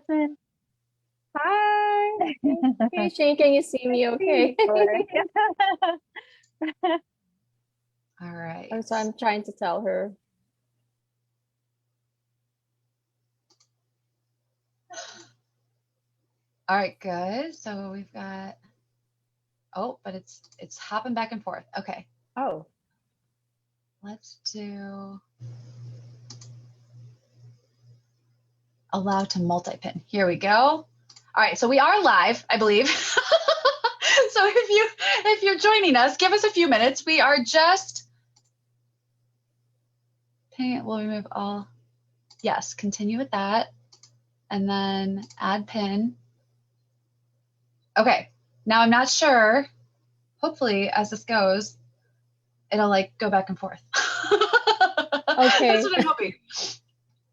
Yasmin. Hi. Hey, Shane, can you see me okay? All right. So I'm trying to tell her. All right, good. So we've got, oh, but it's hopping back and forth. Okay. Oh. Let's do allow to multi-pin. Here we go. All right, so we are live, I believe. So if you're joining us, give us a few minutes. We are just pinning it. We'll remove all. Yes, continue with that. And then add pin. Okay, now I'm not sure. Hopefully, as this goes, it'll like go back and forth. Okay. That's what I'm hoping.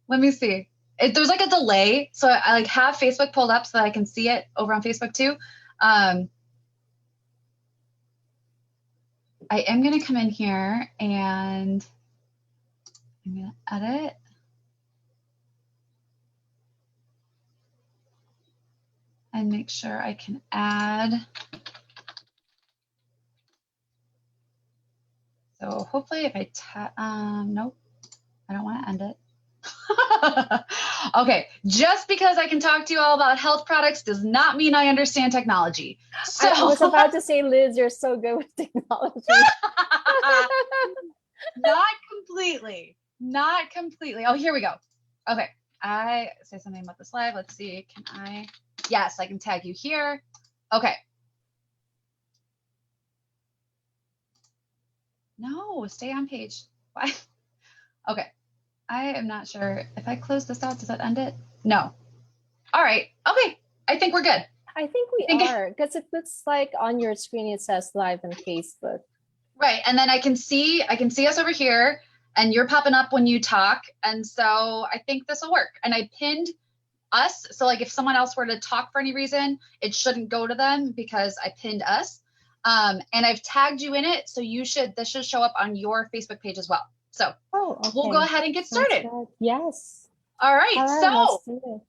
Let me see. There's like a delay, so I like have Facebook pulled up so that I can see it over on Facebook too. I am gonna come in here and I'm gonna edit. And make sure I can add. So hopefully if I nope, I don't want to end it. Okay, just because I can talk to you all about health products does not mean I understand technology. So I was about to say, Liz, you're so good with technology. Not completely. Not completely. Oh, here we go. Okay, I say something about this live. Let's see. Can I? Yes, I can tag you here. Okay. No, stay on page. Why? Okay. I am not sure. If I close this out, does that end it? No. All right. Okay. I think we're good. I think we are, because it looks like on your screen it says live on Facebook. Right. And then I can see us over here and you're popping up when you talk. And so I think this will work. And I pinned us. So like if someone else were to talk for any reason, it shouldn't go to them because I pinned us. And I've tagged you in it. So this should show up on your Facebook page as well. So okay. We'll go ahead and get started. Yes. All right. So let's do it.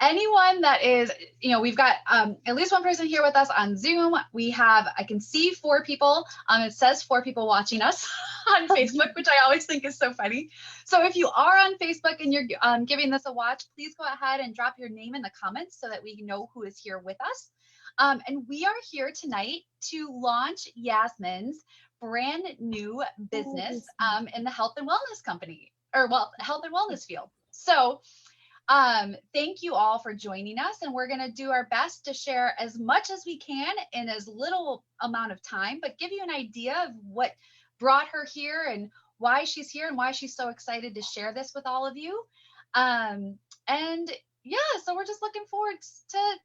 Anyone that is, we've got at least one person here with us on Zoom. I can see 4 people. It says 4 people watching us on Facebook, which I always think is so funny. So if you are on Facebook and you're giving this a watch, please go ahead and drop your name in the comments so that we know who is here with us. And we are here tonight to launch Yasmin's brand new business in the health and wellness health and wellness field. So thank you all for joining us, and we're going to do our best to share as much as we can in as little amount of time, but give you an idea of what brought her here and why she's here and why she's so excited to share this with all of you. And yeah, so we're just looking forward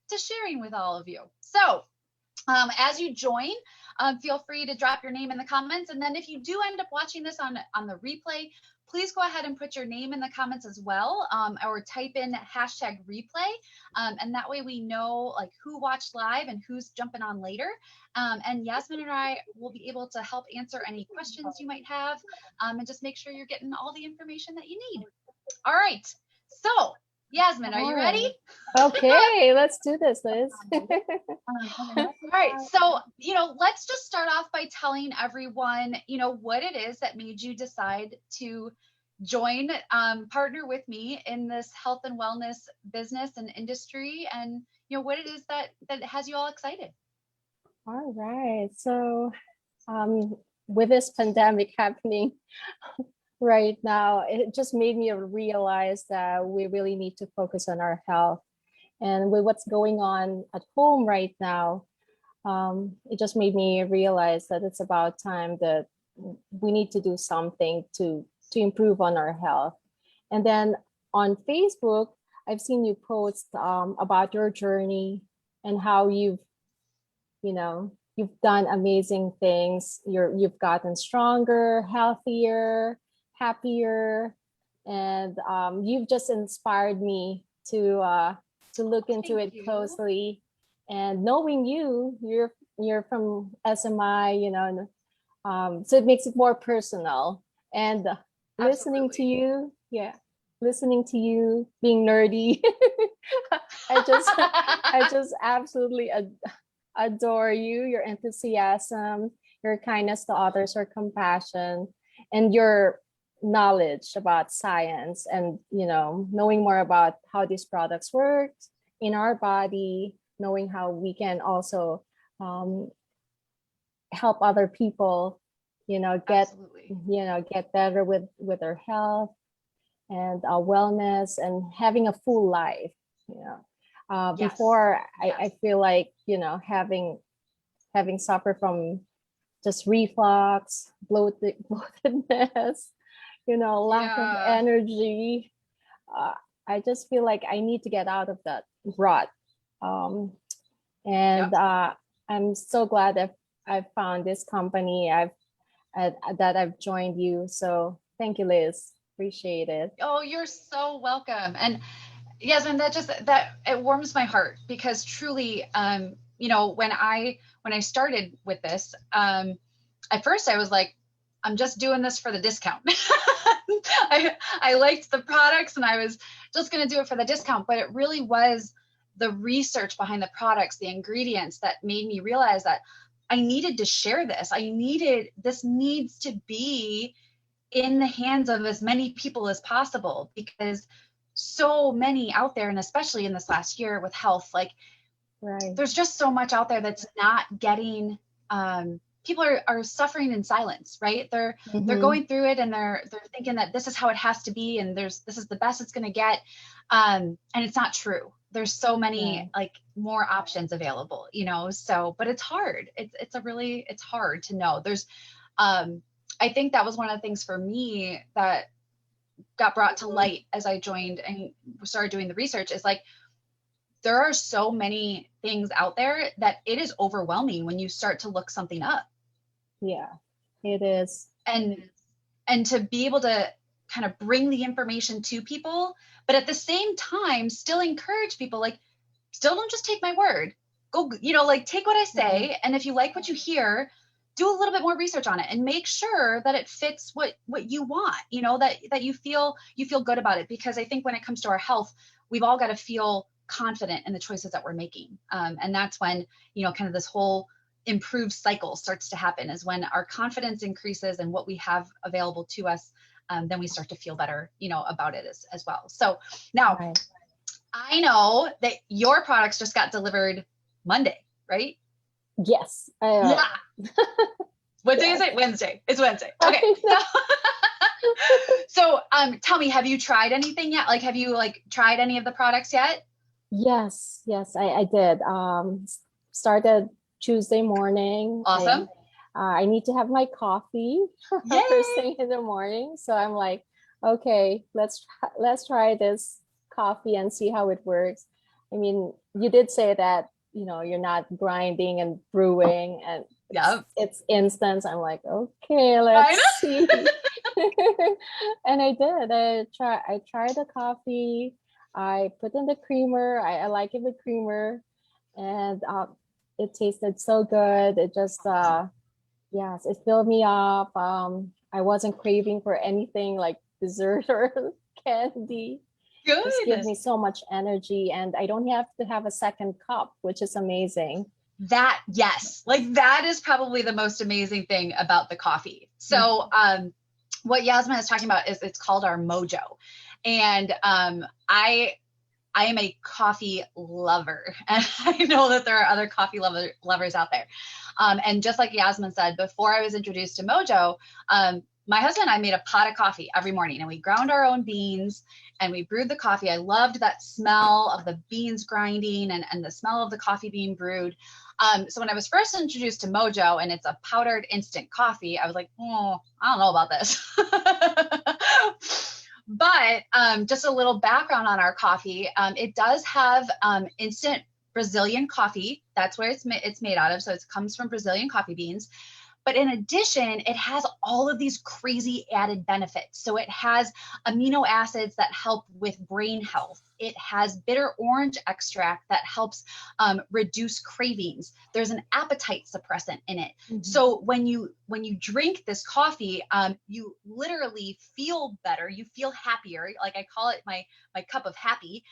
to sharing with all of you. So as you join, feel free to drop your name in the comments. And then if you do end up watching this on the replay, please go ahead and put your name in the comments as well, or type in #replay. And that way we know like who watched live and who's jumping on later. And Yasmin and I will be able to help answer any questions you might have, and just make sure you're getting all the information that you need. All right. So Yasmin, are you ready? Okay, let's do this, Liz. All right, so let's just start off by telling everyone what it is that made you decide to join, partner with me in this health and wellness business and industry, and what it is that has you all excited. All right, so with this pandemic happening right now, it just made me realize that we really need to focus on our health. And with what's going on at home right now, it just made me realize that it's about time that we need to do something to improve on our health. And then on Facebook, I've seen you post about your journey and how you've done amazing things. You've gotten stronger, healthier, happier, and you've just inspired me to look into it closely. And knowing you're from SMI, so it makes it more personal. And listening to you, being nerdy, I just absolutely adore you, your enthusiasm, your kindness to others, your compassion, and your knowledge about science, and knowing more about how these products work in our body, knowing how we can also um, help other people get Absolutely. get better with their health and wellness and having a full life. Yes. Before Yes. I feel like having suffered from just reflux, bloatedness, lack of Yeah. energy. uh, I just feel like I need to get out of that rut. um, and Yep. I'm so glad that I've found this company. That I've joined you. So thank you, Liz. Appreciate it. Oh, you're so welcome. And Yasmin, that it warms my heart because truly, when I started with this, at first I was like, I'm just doing this for the discount. I liked the products and I was just going to do it for the discount, but it really was the research behind the products, the ingredients that made me realize that I needed to share this. This needs to be in the hands of as many people as possible, because so many out there, and especially in this last year with health, like Right. there's just so much out there that's not getting, people are suffering in silence, right? They're going through it and they're thinking that this is how it has to be, and this is the best it's going to get, and it's not true. There's so many Right. like more options available, so, but it's hard. It's hard to know. I think that was one of the things for me that got brought to light as I joined and started doing the research, is like, there are so many things out there that it is overwhelming when you start to look something up. Yeah, it is. And to be able to kind of bring the information to people, but at the same time still encourage people, like, still don't just take my word. Go, like, take what I say, and if you like what you hear, do a little bit more research on it and make sure that it fits what you want, that you feel good about it. Because I think when it comes to our health, we've all got to feel confident in the choices that we're making. And that's when, kind of this whole improved cycle starts to happen, is when our confidence increases and what we have available to us, then we start to feel better, about it as well. So now, Right. I know that your products just got delivered Monday, right? Yes. Yeah. What day is it? Wednesday. It's Wednesday. Okay. So tell me, have you tried anything yet? Like, have you tried any of the products yet? Yes, I did. Started Tuesday morning. Awesome. I need to have my coffee Yay! first thing in the morning. So I'm like, okay, let's try this coffee and see how it works. I mean, you did say that, you're not grinding and brewing, and Yep. it's instant. I'm like, okay, let's see. And I did. I tried the coffee. I put in the creamer. I like it with creamer, and it tasted so good. It just yes, it filled me up. I wasn't craving for anything like dessert or candy. Good. Just gives me so much energy, and I don't have to have a second cup, which is amazing. Yes, like that is probably the most amazing thing about the coffee. So what Yasmin is talking about is, it's called our Mojo. And I am a coffee lover, and I know that there are other coffee lovers out there. And just like Yasmin said, before I was introduced to Mojo, my husband and I made a pot of coffee every morning, and we ground our own beans and we brewed the coffee. I loved that smell of the beans grinding and the smell of the coffee being brewed. So when I was first introduced to Mojo, and it's a powdered instant coffee, I was like, oh, I don't know about this. But just a little background on our coffee. It does have instant Brazilian coffee. That's what it's made out of. So it comes from Brazilian coffee beans. But in addition, it has all of these crazy added benefits. So it has amino acids that help with brain health. It has bitter orange extract that helps reduce cravings. There's an appetite suppressant in it. So when you drink this coffee, you literally feel better. You feel happier. Like I call it my cup of happy.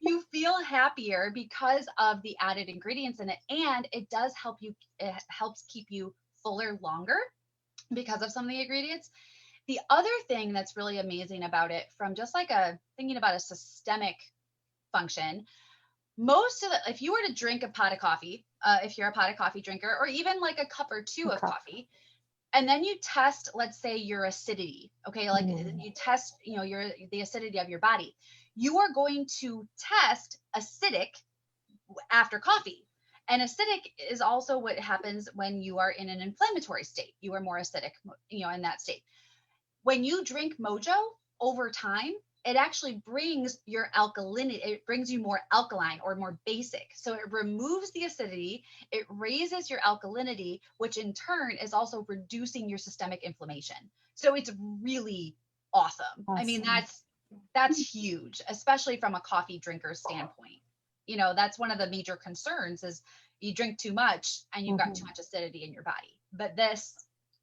You feel happier because of the added ingredients in it, and it does help you. It helps keep you fuller longer because of some of the ingredients. The other thing that's really amazing about it, from just like thinking about a systemic function, if you were to drink a pot of coffee, if you're a pot of coffee drinker, or even like a cup or two of coffee, and then you test, let's say, your acidity, okay, like you test, the acidity of your body, you are going to test acidic after coffee. And acidic is also what happens when you are in an inflammatory state. You are more acidic, in that state. When you drink Mojo over time, it actually brings your alkalinity, it brings you more alkaline or more basic. So it removes the acidity, it raises your alkalinity, which in turn is also reducing your systemic inflammation. So it's really awesome. I mean, that's huge, especially from a coffee drinker standpoint. That's one of the major concerns is you drink too much and you've got too much acidity in your body. But this,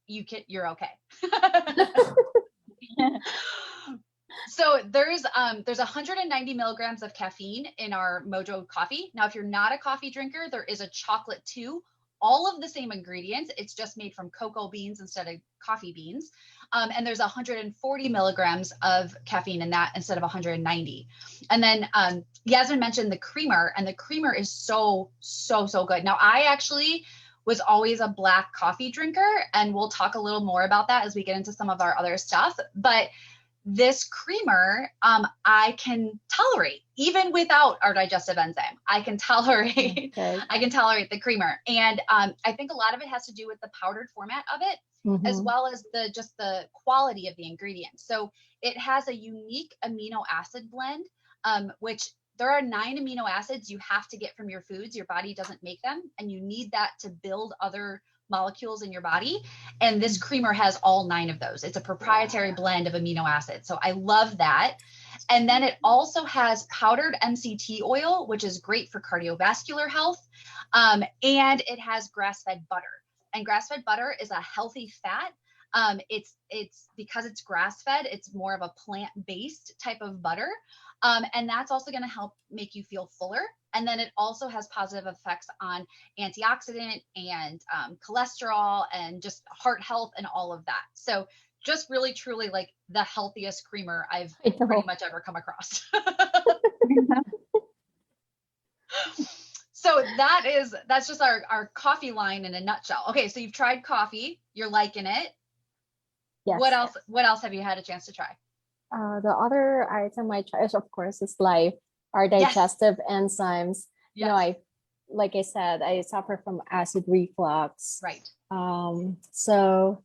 you're okay. So there's 190 milligrams of caffeine in our Mojo coffee. Now, if you're not a coffee drinker, there is a chocolate too. All of the same ingredients. It's just made from cocoa beans instead of coffee beans. And there's 140 milligrams of caffeine in that instead of 190. And then Yasmin mentioned the creamer, and the creamer is so good. Now, I actually was always a black coffee drinker, and we'll talk a little more about that as we get into some of our other stuff. But this creamer, I can tolerate even without our digestive enzyme. I can tolerate the creamer. And I think a lot of it has to do with the powdered format of it, as well as just the quality of the ingredients. So it has a unique amino acid blend, which there are 9 amino acids you have to get from your foods. Your body doesn't make them, and you need that to build other molecules in your body. And this creamer has all 9 of those. It's a proprietary blend of amino acids. So I love that. And then it also has powdered MCT oil, which is great for cardiovascular health. And it has grass-fed butter. And grass-fed butter is a healthy fat. It's because it's grass-fed, it's more of a plant-based type of butter. And that's also going to help make you feel fuller. And then it also has positive effects on antioxidant and cholesterol and just heart health and all of that. So just really, truly like the healthiest creamer I've pretty much ever come across. So that's just our coffee line in a nutshell. Okay, so you've tried coffee, you're liking it. Yes. What else have you had a chance to try? The other item I tried, of course, is our digestive enzymes. Yes. Like I said, I suffer from acid reflux. Right. So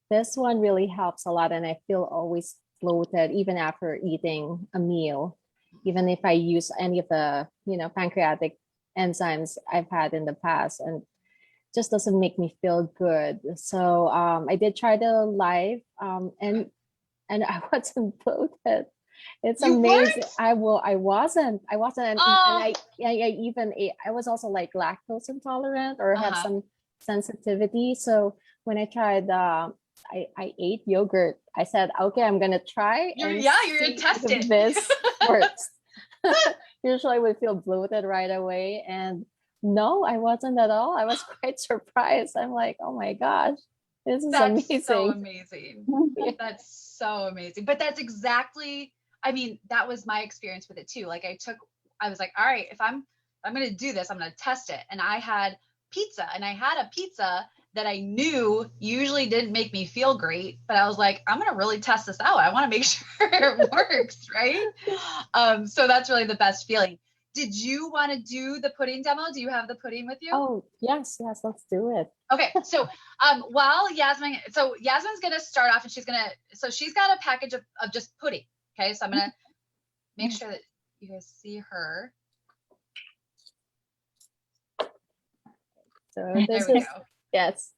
this one really helps a lot, and I feel always bloated even after eating a meal, even if I use any of the pancreatic enzymes I've had in the past, and just doesn't make me feel good. So I did try the live, and I wasn't bloated. It's amazing. I wasn't, and I even ate. I was also like lactose intolerant or have some sensitivity. So when I tried, I ate yogurt. I said, okay, I'm gonna try. You're gonna test it. This works. Usually I would feel bloated right away, and no, I wasn't at all. I was quite surprised. I'm like, oh my gosh, this is amazing. So amazing. That's so amazing. But that's exactly, I mean, that was my experience with it too. Like I was like, all right, if I'm going to do this, I'm going to test it. And I had pizza, and I had a pizza that I knew usually didn't make me feel great, but I was like, I'm going to really test this out. I want to make sure it works. Right. So that's really the best feeling. Did you want to do the pudding demo? Do you have the pudding with you? Oh, yes, let's do it. Okay, so while Yasmin's going to start off, and she's got a package of just pudding. Okay, so I'm going to make sure that you guys see her. So There this we is, go. yes,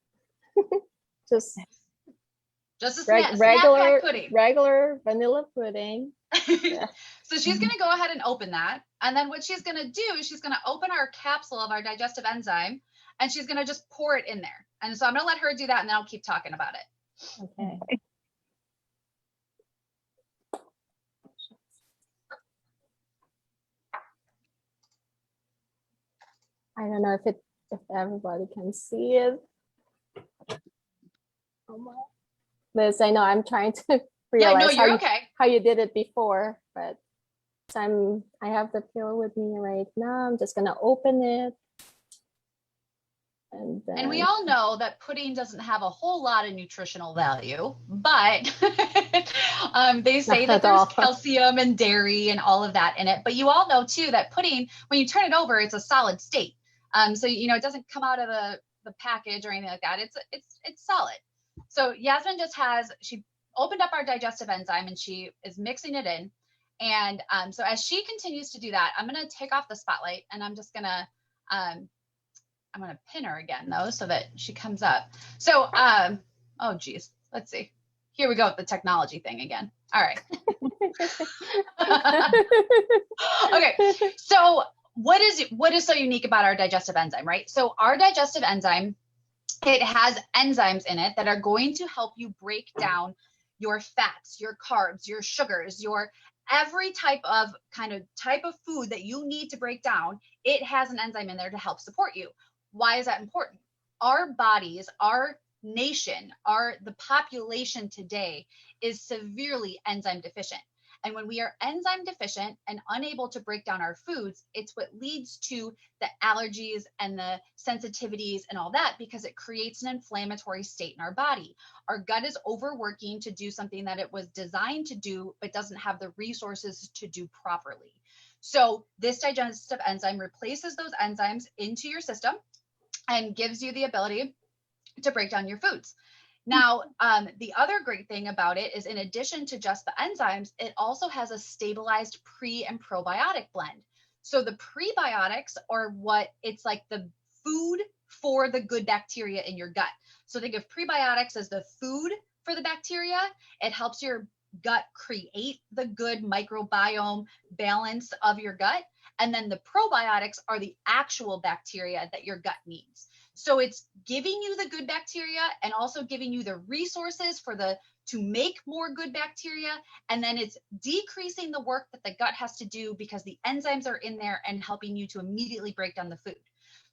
just Just a snack regular, pack pudding. regular vanilla pudding. Yeah. So she's going to go ahead and open that. And then what she's going to do is she's going to open our capsule of our digestive enzyme and she's going to just pour it in there. And so I'm going to let her do that and then I'll keep talking about it. Okay. I don't know if everybody can see it. Oh my. Liz, I know I'm trying to realize how you did it before, but I have the pill with me right now. I'm just gonna open it. And we all know that pudding doesn't have a whole lot of nutritional value, but they say that there's calcium and dairy and all of that in it. But you all know too that pudding, when you turn it over, it's a solid state. So it doesn't come out of the package or anything like that. It's solid. So Yasmin she opened up our digestive enzyme and she is mixing it in. And so as she continues to do that, I'm going to take off the spotlight and I'm just going to, I'm going to pin her again though, so that she comes up. So, oh geez, let's see. Here we go with the technology thing again. All right. Okay. So what is so unique about our digestive enzyme, right? So our digestive enzyme, it has enzymes in it that are going to help you break down your fats, your carbs, your sugars, your every type of food that you need to break down. It has an enzyme in there to help support you. Why is that important? Our bodies, our nation, the population today is severely enzyme deficient. And when we are enzyme deficient and unable to break down our foods, it's what leads to the allergies and the sensitivities and all that, because it creates an inflammatory state in our body. Our gut is overworking to do something that it was designed to do, but doesn't have the resources to do properly. So this digestive enzyme replaces those enzymes into your system and gives you the ability to break down your foods. Now, the other great thing about it is, in addition to just the enzymes, it also has a stabilized pre and probiotic blend. So the prebiotics are it's like the food for the good bacteria in your gut. So think of prebiotics as the food for the bacteria. It helps your gut create the good microbiome balance of your gut. And then the probiotics are the actual bacteria that your gut needs. So it's giving you the good bacteria and also giving you the resources to make more good bacteria. And then it's decreasing the work that the gut has to do because the enzymes are in there and helping you to immediately break down the food.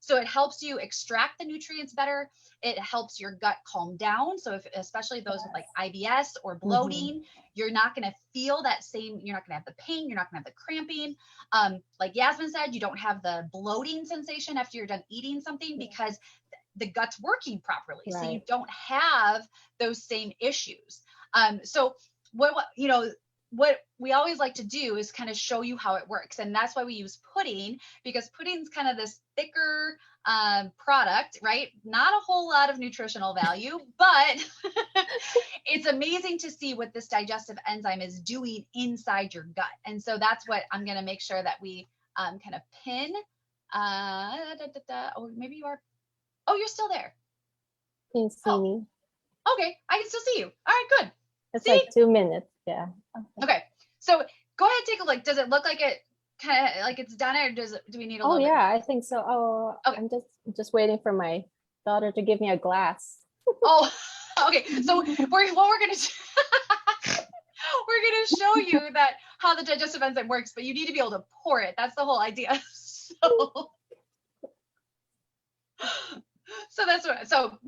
So it helps you extract the nutrients better. It helps your gut calm down. So especially those with like IBS or bloating, you're not going to feel that same, you're not going to have the pain, you're not going to have the cramping. Like Yasmin said, you don't have the bloating sensation after you're done eating something because the gut's working properly. Right. So you don't have those same issues. So what we always like to do is kind of show you how it works. And that's why we use pudding, because pudding's kind of this thicker product, right? Not a whole lot of nutritional value, but it's amazing to see what this digestive enzyme is doing inside your gut. And so that's what I'm going to make sure that we kind of pin. Oh, maybe you are. Oh, you're still there. Can you see me? Okay, I can still see you. All right, good. It's like 2 minutes. Yeah. Okay. So go ahead, take a look. Does it look like it kind of like it's done, or do we need a little bit? Oh yeah, I think so. Oh, okay. I'm just waiting for my daughter to give me a glass. Oh, okay. So what we're gonna do, we're gonna show you that how the digestive enzyme works, but you need to be able to pour it. That's the whole idea. So that's what, so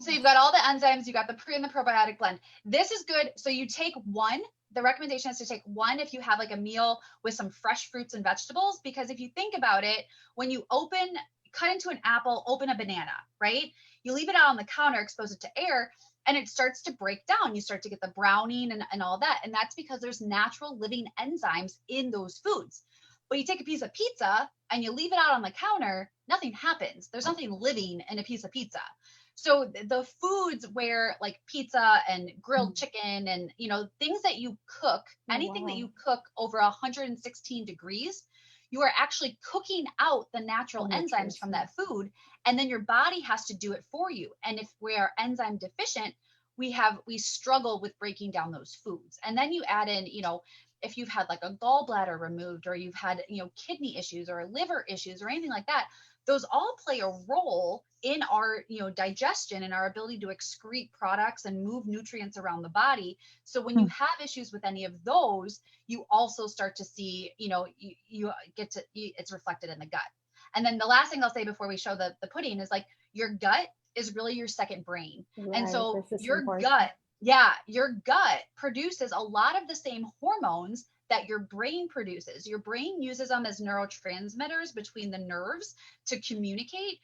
you've got all the enzymes, you got the pre and the probiotic blend. This is good. So you take one. The recommendation is to take one if you have like a meal with some fresh fruits and vegetables, because if you think about it, when you cut into an apple, open a banana, right? You leave it out on the counter, expose it to air, and it starts to break down. You start to get the browning and all that. And that's because there's natural living enzymes in those foods. But you take a piece of pizza and you leave it out on the counter, nothing happens. There's nothing living in a piece of pizza. So the foods where like pizza and grilled chicken and, things that you cook, anything that you cook over 116 degrees, you are actually cooking out the natural enzymes from that food, and then your body has to do it for you. And if we are enzyme deficient, we struggle with breaking down those foods. And then you add in, if you've had like a gallbladder removed, or you've had, kidney issues or liver issues or anything like that, those all play a role in our, digestion and our ability to excrete products and move nutrients around the body. So when you have issues with any of those, you also start to see, it's reflected in the gut. And then the last thing I'll say before we show the pudding is like, your gut is really your second brain. Right, and so your gut produces a lot of the same hormones that your brain produces. Your brain uses them as neurotransmitters between the nerves to communicate,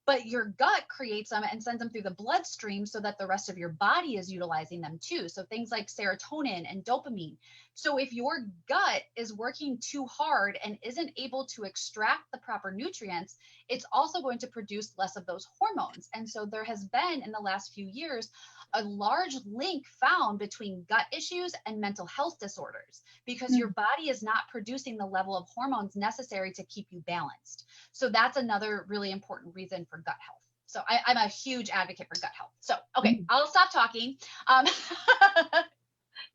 but your gut creates them and sends them through the bloodstream so that the rest of your body is utilizing them too. So things like serotonin and dopamine. So if your gut is working too hard and isn't able to extract the proper nutrients, it's also going to produce less of those hormones. And so there has been, in the last few years, a large link found between gut issues and mental health disorders, because your body is not producing the level of hormones necessary to keep you balanced. So that's another really important reason for gut health. So I'm a huge advocate for gut health. So, okay, I'll stop talking.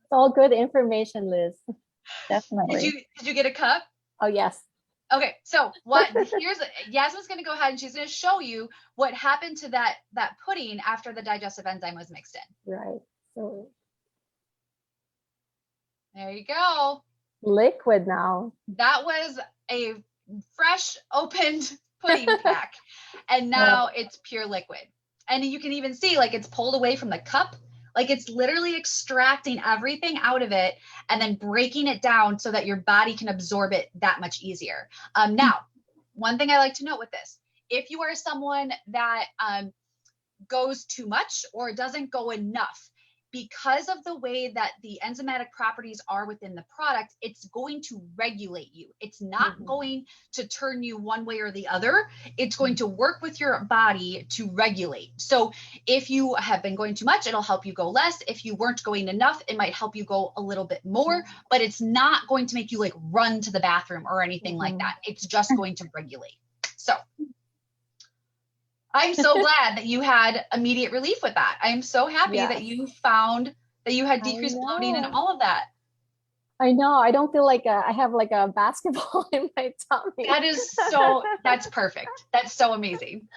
It's all good information, Liz. Definitely. Did you get a cup? Oh, yes. Okay, so Yasmin's going to go ahead and she's going to show you what happened to that pudding after the digestive enzyme was mixed in. Right. So there you go. Liquid now. That was a fresh opened pudding pack, and now it's pure liquid. And you can even see like it's pulled away from the cup. Like it's literally extracting everything out of it and then breaking it down so that your body can absorb it that much easier. Now, one thing I like to note with this, if you are someone that goes too much or doesn't go enough, because of the way that the enzymatic properties are within the product, it's going to regulate you. It's not going to turn you one way or the other. It's going to work with your body to regulate. So if you have been going too much, it'll help you go less. If you weren't going enough, it might help you go a little bit more, but it's not going to make you like run to the bathroom or anything like that. It's just going to regulate. So I'm so glad that you had immediate relief with that. I'm so happy that you found that you had decreased bloating and all of that. I know. I don't feel like I have like a basketball in my tummy. That's perfect. That's so amazing.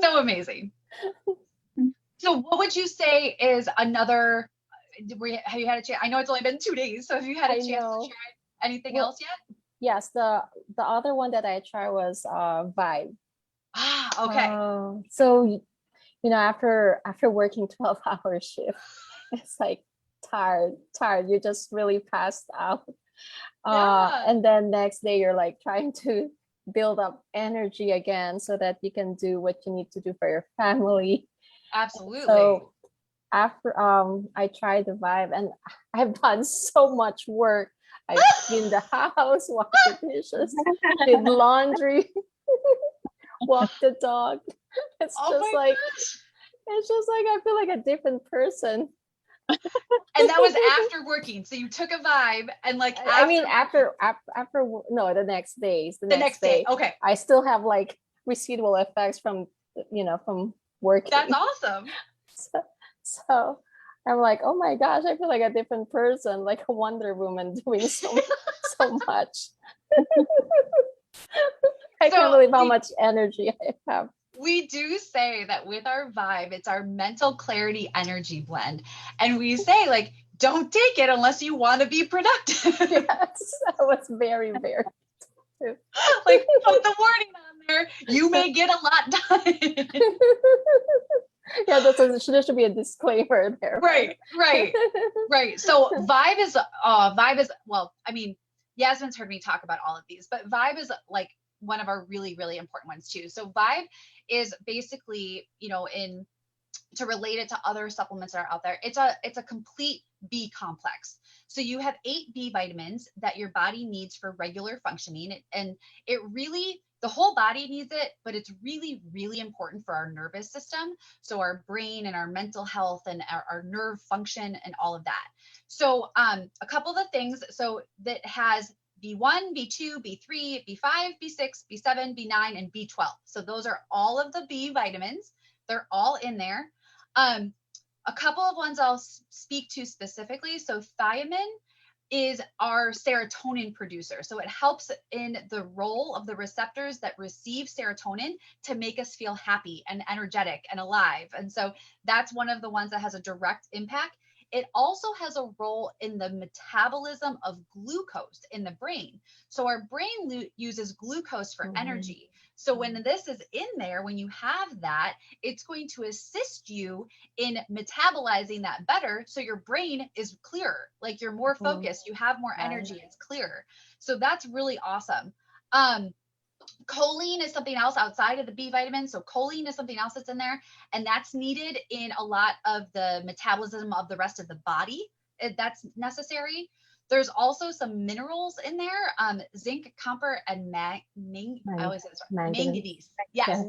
So amazing. So what would you say is another, have you had a chance? I know it's only been 2 days. So have you had a chance to try anything else yet? Yes. The other one that I tried was Vibe. Ah, okay. So, after working 12-hour shift, it's like tired. You just really passed out. And then next day you're like trying to build up energy again so that you can do what you need to do for your family. Absolutely. So after I tried the Vibe, and I've done so much work. I cleaned the house, washed the dishes, did laundry. Walk the dog. It's just like I feel like a different person. And that was after working. So you took a Vibe and like after the next days. The next day. Okay. I still have like residual effects from working. That's awesome. So I'm like, oh my gosh, I feel like a different person, like a Wonder Woman doing so much. I can't believe how much energy I have. We do say that with our Vibe, it's our mental clarity energy blend. And we say like, don't take it unless you want to be productive. Yes, that was very, very true. Like put the warning on there. You may get a lot done. Yeah, there should be a disclaimer there. Right. So Vibe is, well, I mean, Yasmin's heard me talk about all of these, but Vibe is like one of our really, really important ones too. So Vibe is basically, to relate it to other supplements that are out there, it's a complete B complex. So you have 8 B vitamins that your body needs for regular functioning. And it really, the whole body needs it, but it's really, really important for our nervous system. So our brain and our mental health and our nerve function and all of that. So a couple of the things, so that has B1, B2, B3, B5, B6, B7, B9, and B12. So those are all of the B vitamins. They're all in there. A couple of ones I'll speak to specifically. So thiamine is our serotonin producer. So it helps in the role of the receptors that receive serotonin to make us feel happy and energetic and alive. And so that's one of the ones that has a direct impact. It also has a role in the metabolism of glucose in the brain. So our brain uses glucose for energy. So when this is in there, when you have that, it's going to assist you in metabolizing that better. So your brain is clearer, like you're more focused, you have more energy, it's clearer. So that's really awesome. Choline is something else outside of the B vitamins. So choline is something else that's in there, and that's needed in a lot of the metabolism of the rest of the body. That's necessary. There's also some minerals in there, zinc, copper, and manganese. Yes.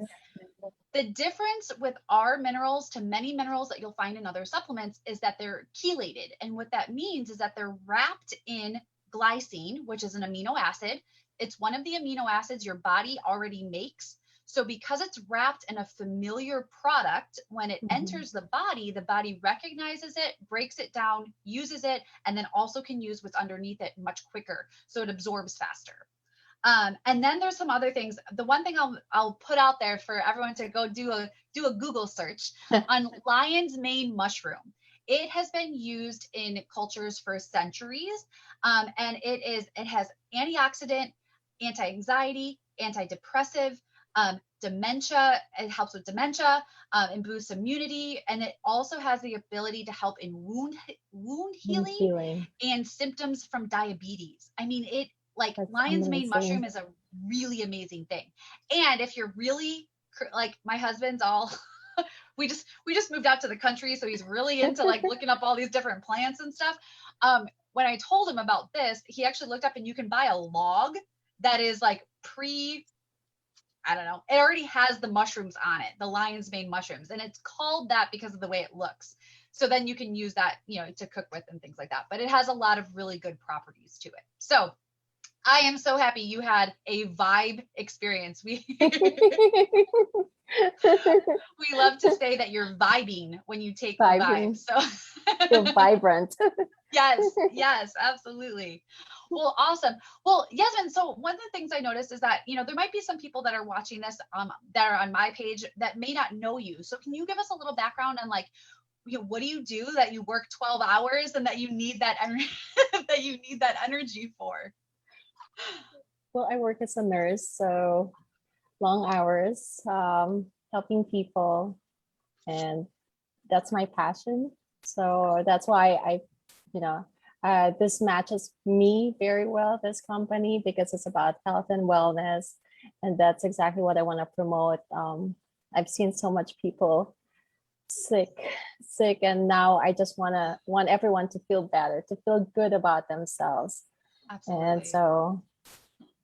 The difference with our minerals to many minerals that you'll find in other supplements is that they're chelated. And what that means is that they're wrapped in glycine, which is an amino acid. It's one of the amino acids your body already makes. So because it's wrapped in a familiar product, when it enters the body recognizes it, breaks it down, uses it, and then also can use what's underneath it much quicker. So it absorbs faster. And then there's some other things. The one thing I'll put out there for everyone to go do a Google search on lion's mane mushroom. It has been used in cultures for centuries, and it has antioxidant, anti-anxiety, antidepressive, dementia. It helps with dementia, and boosts immunity, and it also has the ability to help in wound healing and symptoms from diabetes. I mean, that's lion's mane mushroom is a really amazing thing. And if you're really like my husband's all we just moved out to the country, so he's really into like looking up all these different plants and stuff. When I told him about this, he actually looked up, and you can buy a log that is like I don't know, it already has the mushrooms on it, the lion's mane mushrooms, and it's called that because of the way it looks. So then you can use that, to cook with and things like that. But it has a lot of really good properties to it. So I am so happy you had a vibe experience. We love to say that you're vibing when you take the vibe. So feel vibrant. Yes, absolutely. Well, awesome. Well, Yasmin, so one of the things I noticed is that, there might be some people that are watching this that are on my page that may not know you. So can you give us a little background on what do you do that you work 12 hours and that you need that energy for? Well, I work as a nurse, so long hours, helping people, and that's my passion. So that's why this matches me very well, this company, because it's about health and wellness, and that's exactly what I want to promote. I've seen so much people sick, and now I just want everyone to feel better, to feel good about themselves. Absolutely. And so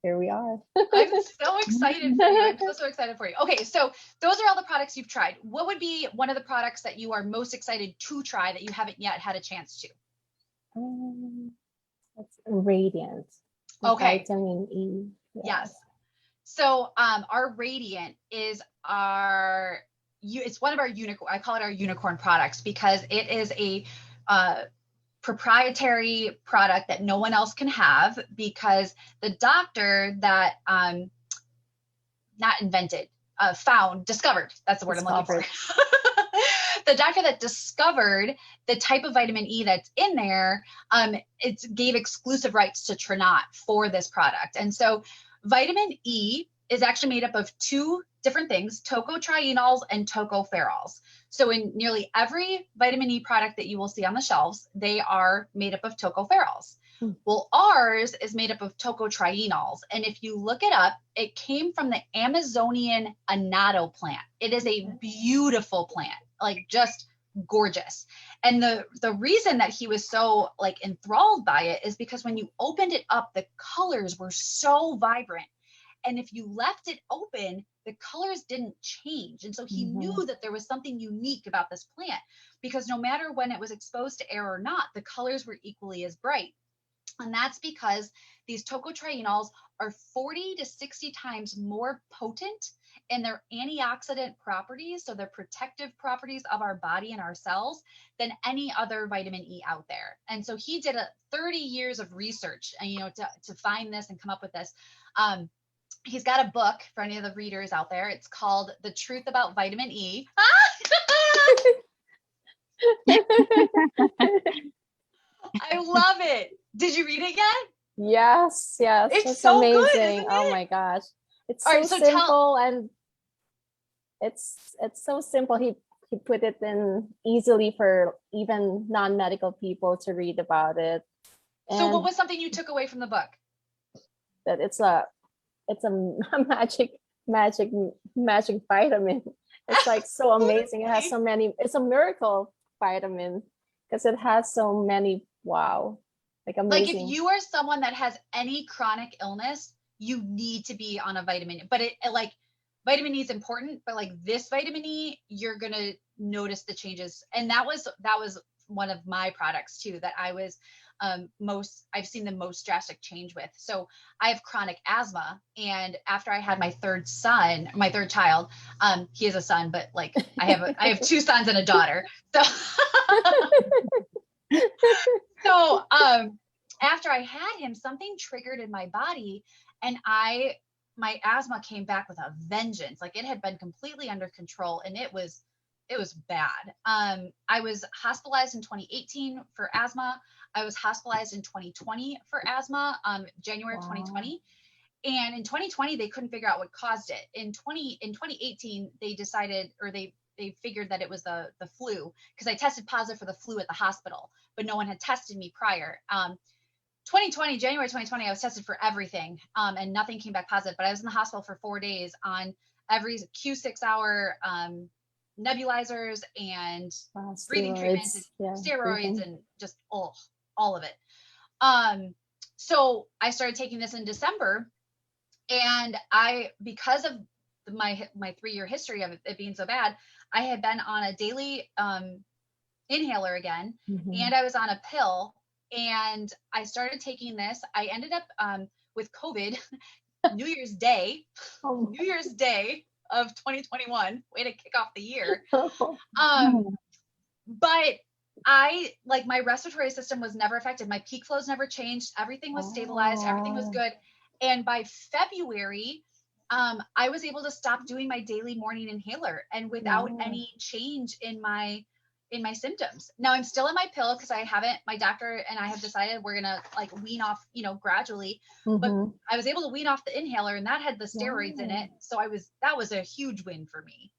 here we are. I'm so excited for you. I'm so excited for you. Okay, so those are all the products you've tried. What would be one of the products that you are most excited to try that you haven't yet had a chance to? It's Radiant. Okay. Vitamin E. Yes. So our Radiant is it's one of our unicorn. I call it our unicorn products because it is a proprietary product that no one else can have, because the doctor that discovered, that's the word I'm looking for. The doctor that discovered the type of vitamin E that's in there, it gave exclusive rights to Trinot for this product. And so vitamin E is actually made up of two different things, tocotrienols and tocopherols. So in nearly every vitamin E product that you will see on the shelves, they are made up of tocopherols. Well, ours is made up of tocotrienols. And if you look it up, it came from the Amazonian annatto plant. It is a beautiful plant, like just gorgeous. And the reason that he was so enthralled by it is because when you opened it up, the colors were so vibrant. And if you left it open, the colors didn't change. And so he knew that there was something unique about this plant, because no matter when it was exposed to air or not, the colors were equally as bright. And that's because these tocotrienols are 40 to 60 times more potent in their antioxidant properties, so their protective properties of our body and our cells, than any other vitamin E out there. And so he did 30 years of research, and to find this and come up with this. He's got a book for any of the readers out there. It's called The Truth About Vitamin E. I love it. Did you read it yet? Yes. It's so amazing. good, isn't Oh it? my gosh. It's All so right, so simple, and it's so simple. He put it in easily for even non-medical people to read about it. So what was something you took away from the book? That it's a magic vitamin. It's like so amazing. It has so many, it's a miracle vitamin because it has so many, wow, like amazing. Like if you are someone that has any chronic illness, you need to be on a vitamin. But it like vitamin E is important, but like this vitamin E, you're going to notice the changes. And that was one of my products too, that I was I've seen the most drastic change with. So I have chronic asthma, and after I had my third child, he is a son, but like I have two sons and a daughter. So after I had him, something triggered in my body, and my asthma came back with a vengeance. Like it had been completely under control, and it was bad. I was hospitalized in 2018 for asthma. I was hospitalized in 2020 for asthma, January of 2020. And in 2020, they couldn't figure out what caused it. In 2018, they decided, or they figured that it was the flu, because I tested positive for the flu at the hospital, but no one had tested me prior. January 2020, I was tested for everything, and nothing came back positive, but I was in the hospital for 4 days on every Q6 hour nebulizers and breathing treatments and steroids and just all of it. So I started taking this in December, and because of my 3-year history of it being so bad, I had been on a daily inhaler again, and I was on a pill, and I started taking this. I ended up with COVID New Year's Day of 2021, way to kick off the year. But my respiratory system was never affected. My peak flows never changed. Everything was stabilized. Everything was good. And by February, I was able to stop doing my daily morning inhaler, and without any change in my symptoms. Now I'm still in my pill because my doctor and I have decided we're going to like wean off, gradually, but I was able to wean off the inhaler, and that had the steroids in it. So that was a huge win for me.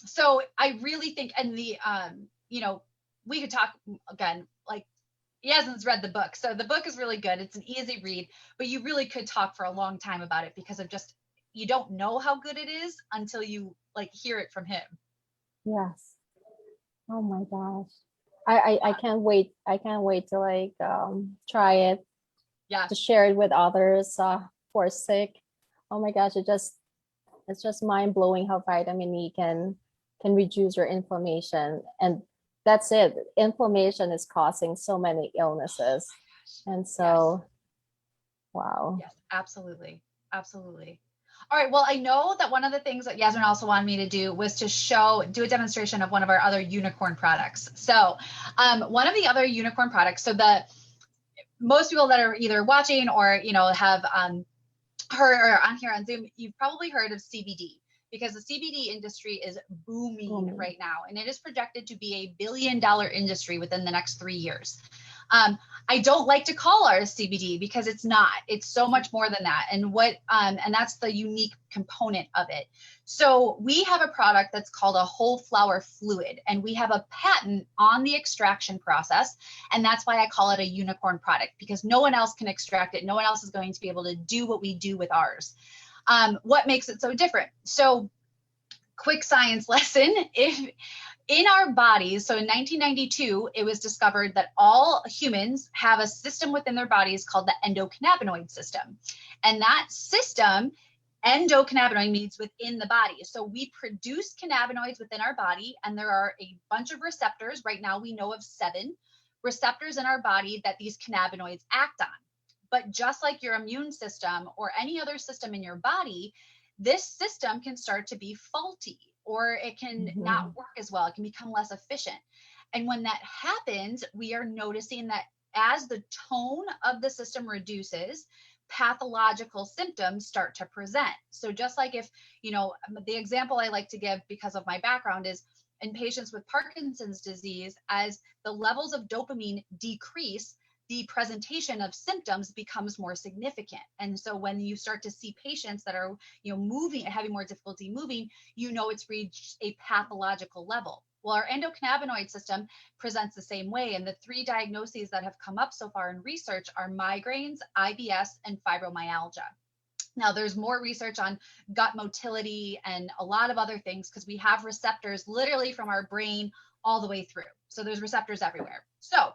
So I really think, and we could talk again, like Yasmin's read the book. So the book is really good. It's an easy read, but you really could talk for a long time about it because of just, you don't know how good it is until you like hear it from him. Yes. Oh my gosh. I can't wait. I can't wait to like try it. Yeah. To share it with others who are sick. Oh my gosh, it's just mind blowing how vitamin E can reduce your inflammation, and that's it. Inflammation is causing so many illnesses, and so wow. Yes, absolutely. All right. Well, I know that one of the things that Yasmin also wanted me to do was to do a demonstration of one of our other unicorn products. So one of the other unicorn products, so most people that are either watching or, have heard or on here on Zoom, you've probably heard of CBD, because the CBD industry is booming right now. And it is projected to be a $1 billion industry within the next 3 years. I don't like to call ours CBD because it's not. It's so much more than that. And and that's the unique component of it. So we have a product that's called a whole flower fluid, and we have a patent on the extraction process. And that's why I call it a unicorn product, because no one else can extract it. No one else is going to be able to do what we do with ours. What makes it so different? So quick science lesson. If in our bodies, so in 1992, it was discovered that all humans have a system within their bodies called the endocannabinoid system. And that system, endocannabinoid, means within the body. So we produce cannabinoids within our body, and there are a bunch of receptors. Right now we know of 7 receptors in our body that these cannabinoids act on. But just like your immune system or any other system in your body, this system can start to be faulty, or it can not work as well. It can become less efficient. And when that happens, we are noticing that as the tone of the system reduces, pathological symptoms start to present. So just like if, you know, the example I like to give because of my background is in patients with Parkinson's disease, as the levels of dopamine decrease, the presentation of symptoms becomes more significant. And so when you start to see patients that are, you know, moving, having more difficulty moving, you know, it's reached a pathological level. Well, our endocannabinoid system presents the same way. And the 3 diagnoses that have come up so far in research are migraines, IBS, and fibromyalgia. Now, there's more research on gut motility and a lot of other things because we have receptors literally from our brain all the way through. So there's receptors everywhere. So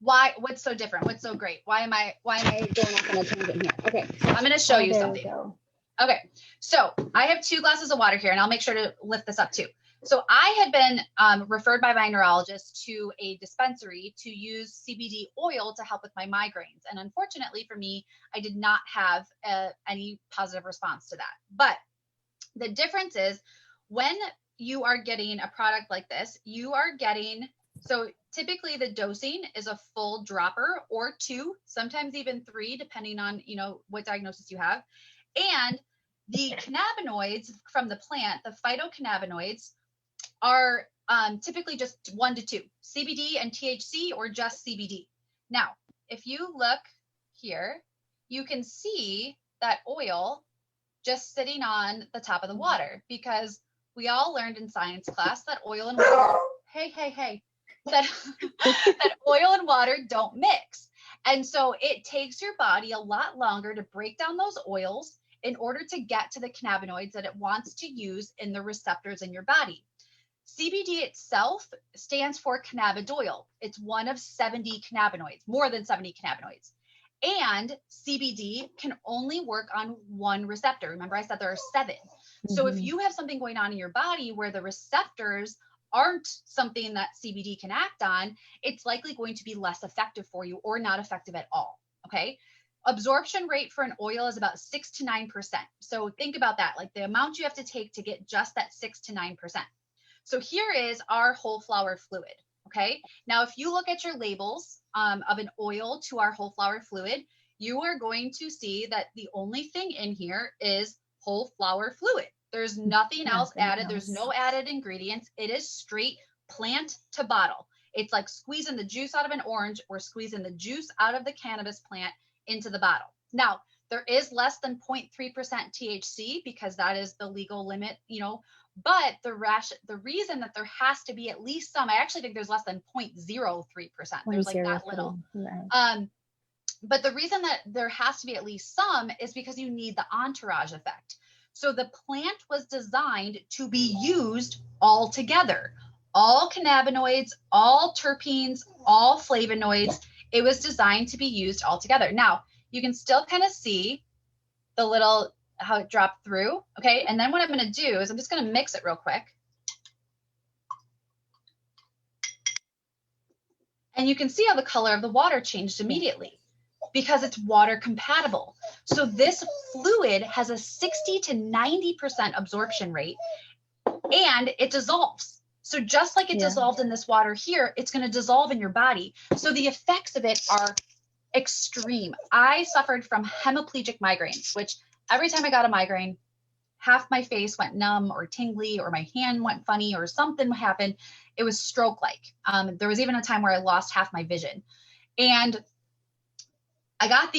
what's so different? What's so great? Why am I going off on a tangent here? Okay, so I'm going to show you something. Okay, so I have 2 glasses of water here, and I'll make sure to lift this up too. So I had been referred by my neurologist to a dispensary to use CBD oil to help with my migraines. And unfortunately for me, I did not have any positive response to that. But the difference is when you are getting a product like this, you are getting, so typically the dosing is a full dropper or 2, sometimes even 3, depending on, you know, what diagnosis you have. And the cannabinoids from the plant, the phytocannabinoids, are typically just 1 to 2, CBD and THC, or just CBD. Now, if you look here, you can see that oil just sitting on the top of the water, because we all learned in science class that oil and water, that oil and water don't mix. And so it takes your body a lot longer to break down those oils in order to get to the cannabinoids that it wants to use in the receptors in your body. CBD itself stands for cannabidiol. It's one of 70 cannabinoids, more than 70 cannabinoids. And CBD can only work on 1 receptor. Remember, I said there are 7. So if you have something going on in your body where the receptors aren't something that CBD can act on, it's likely going to be less effective for you or not effective at all. Okay. Absorption rate for an oil is about 6 to 9%. So think about that, like the amount you have to take to get just that 6 to 9%. So here is our whole flower fluid. Okay. Now, if you look at your labels of an oil to our whole flower fluid, you are going to see that the only thing in here is whole flower fluid. There's nothing else added. There's no added ingredients. It is straight plant to bottle. It's like squeezing the juice out of an orange or squeezing the juice out of the cannabis plant into the bottle. Now, there is less than 0.3% THC because that is the legal limit, you know, but the reason that there has to be at least some, I actually think there's less than 0.03%. There's like that little. Right. But the reason that there has to be at least some is because you need the entourage effect. So the plant was designed to be used all together. All cannabinoids, all terpenes, all flavonoids. It was designed to be used all together. Now, you can still kind of see the little, how it dropped through. Okay. And then what I'm going to do is I'm just going to mix it real quick. And you can see how the color of the water changed immediately because it's water compatible. So this fluid has a 60 to 90% absorption rate and it dissolves. So just like it dissolved in this water here, it's going to dissolve in your body. So the effects of it are extreme. I suffered from hemiplegic migraines, which every time I got a migraine, half my face went numb or tingly, or my hand went funny, or something happened. It was stroke-like. There was even a time where I lost half my vision. And I got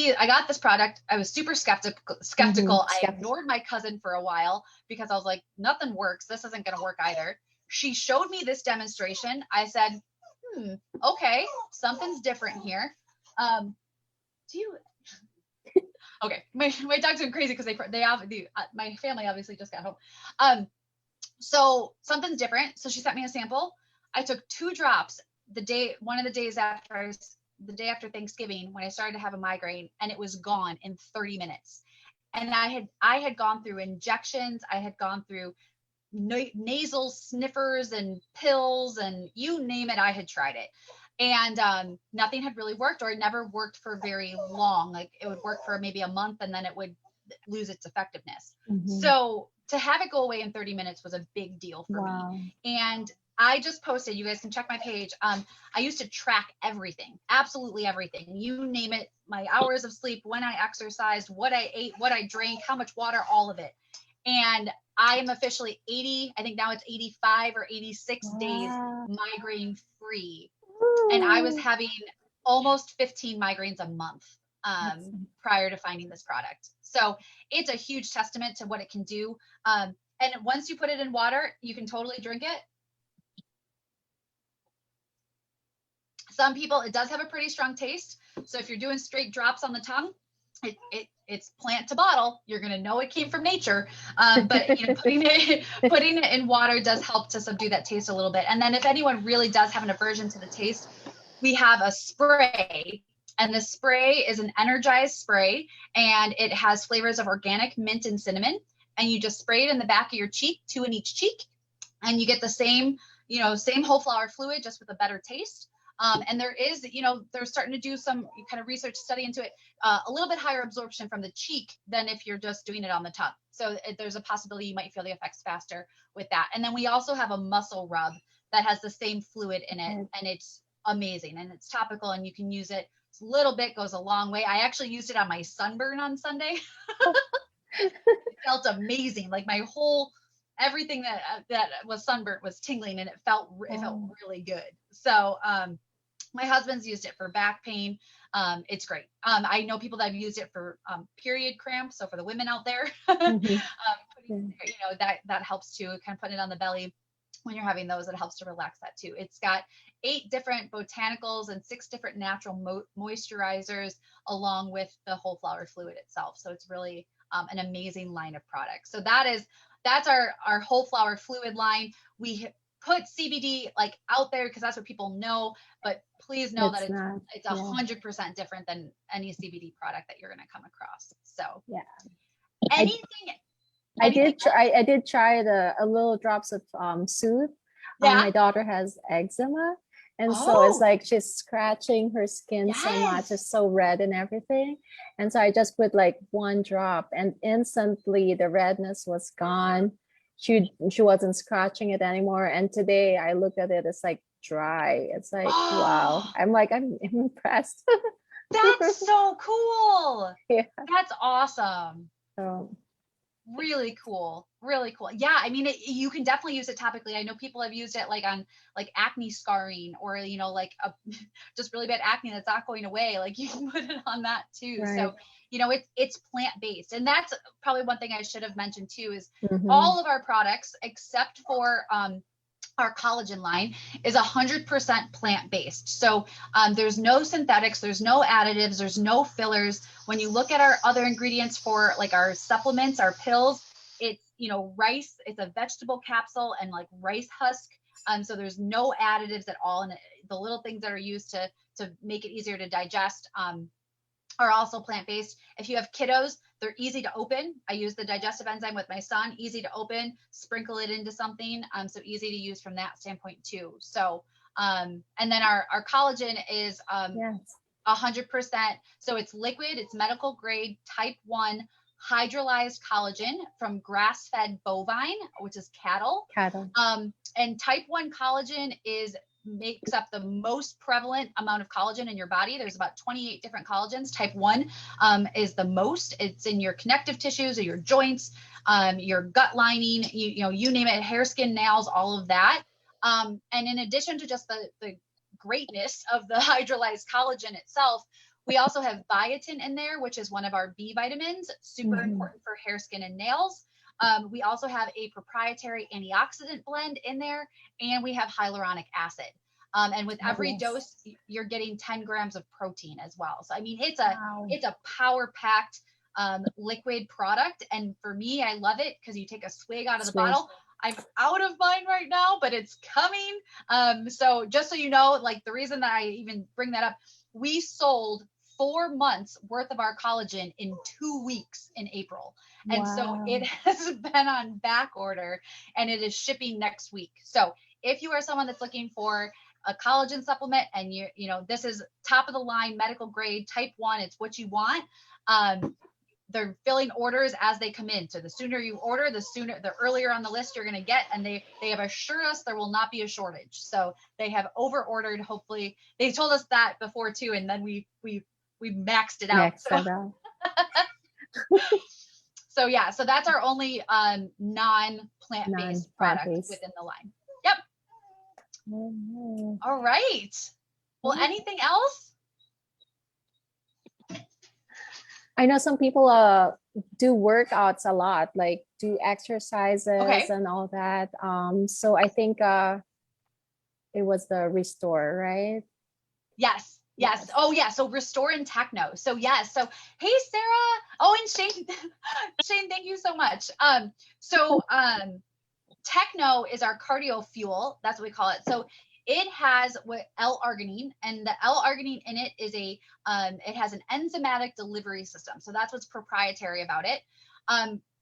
this product. I was super skeptical. I ignored my cousin for a while because I was like, nothing works. This isn't going to work either. She showed me this demonstration. I said, okay, something's different here. Okay, my dogs are crazy because my family obviously just got home. So something's different. So she sent me a sample. I took 2 drops the day after Thanksgiving when I started to have a migraine, and it was gone in 30 minutes. And I had gone through injections. I had gone through nasal sniffers and pills, and you name it, I had tried it. And nothing had really worked, or it never worked for very long. Like it would work for maybe a month and then it would lose its effectiveness. So to have it go away in 30 minutes was a big deal for me. And I just posted, you guys can check my page. I used to track everything, absolutely everything. You name it, my hours of sleep, when I exercised, what I ate, what I drank, how much water, all of it. And I am officially 80, I think now it's 85 or 86 days migraine free. And I was having almost 15 migraines a month prior to finding this product. So it's a huge testament to what it can do. And once you put it in water, you can totally drink it. Some people, it does have a pretty strong taste. So if you're doing straight drops on the tongue, it's plant to bottle. You're going to know it came from nature. But you know, putting it in water does help to subdue that taste a little bit. And then if anyone really does have an aversion to the taste, we have a spray. And the spray is an energized spray, and it has flavors of organic mint and cinnamon. And you just spray it in the back of your cheek, 2 in each cheek, and you get the same, same whole flower fluid, just with a better taste. And there is, they're starting to do some kind of research study into it, a little bit higher absorption from the cheek than if you're just doing it on the tongue. So there's a possibility you might feel the effects faster with that. And then we also have a muscle rub that has the same fluid in it, and it's amazing, and it's topical, and you can use it. A little bit goes a long way. I actually used it on my sunburn on Sunday. It felt amazing. Like my whole, everything that was sunburnt was tingling, and it felt really good. So, my husband's used it for back pain. It's great. I know people that have used it for period cramps. So for the women out there, that helps too. Kind of putting it on the belly when you're having those, it helps to relax that too. It's got 8 different botanicals and 6 different natural moisturizers, along with the whole flower fluid itself. So it's really an amazing line of products. So that's our whole flower fluid line. We put CBD like out there because that's what people know, but please know that it's 100% different than any CBD product that you're going to come across. So I did try a little drops of Soothe. My daughter has eczema, and so it's like she's scratching her skin so much, it's so red and everything. And so I just put like 1 drop, and instantly the redness was gone. She wasn't scratching it anymore. And today I looked at it, it's like dry. It's like, wow. I'm impressed. That's so cool. Yeah. That's awesome. So really cool. Yeah, I mean, you can definitely use it topically. I know people have used it like on like acne scarring, or like just really bad acne that's not going away. Like you can put it on that too. Right. So it's plant-based, and that's probably one thing I should have mentioned too, is all of our products except for our collagen line is 100% plant-based. So there's no synthetics, there's no additives, there's no fillers. When you look at our other ingredients for like our supplements, our pills, it's, rice, it's a vegetable capsule and like rice husk. So there's no additives at all. And the little things that are used to make it easier to digest are also plant-based. If you have kiddos, they're easy to open. I use the digestive enzyme with my son, easy to open, sprinkle it into something. So easy to use from that standpoint too. So, and then our collagen is 100%. So it's liquid, it's medical grade, type 1 hydrolyzed collagen from grass-fed bovine, which is cattle. And type 1 collagen makes up the most prevalent amount of collagen in your body. There's about 28 different collagens. Type 1 is the most. It's in your connective tissues or your joints, your gut lining, you name it, hair, skin, nails, all of that. And in addition to just the greatness of the hydrolyzed collagen itself, we also have biotin in there, which is one of our B vitamins, super important for hair, skin, and nails. We also have a proprietary antioxidant blend in there, and we have hyaluronic acid. And with every dose, you're getting 10 grams of protein as well. So, I mean, it's a power-packed liquid product. And for me, I love it because you take a swig out of the bottle. I'm out of mine right now, but it's coming. So just so you know, like the reason that I even bring that up, we sold 4 months worth of our collagen in 2 weeks in April. And so it has been on back order, and it is shipping next week. So if you are someone that's looking for a collagen supplement and this is top of the line, medical grade, type 1, it's what you want. They're filling orders as they come in. So the sooner you order, the earlier on the list you're going to get. And they have assured us there will not be a shortage. So they have over ordered. Hopefully they told us that before too. And then we maxed it out. So yeah, so that's our only non-plant-based product within the line. Yep. All right. Well, anything else? I know some people do workouts a lot, like do exercises and all that. So I think it was the Restore, right? Yes. Oh yeah. So Restore and Techno. So yes. So hey, Sarah. Oh, and Shane. Shane, thank you so much. Techno is our cardio fuel. That's what we call it. So it has what L-Arginine, and the L-Arginine in it is it has an enzymatic delivery system. So that's what's proprietary about it.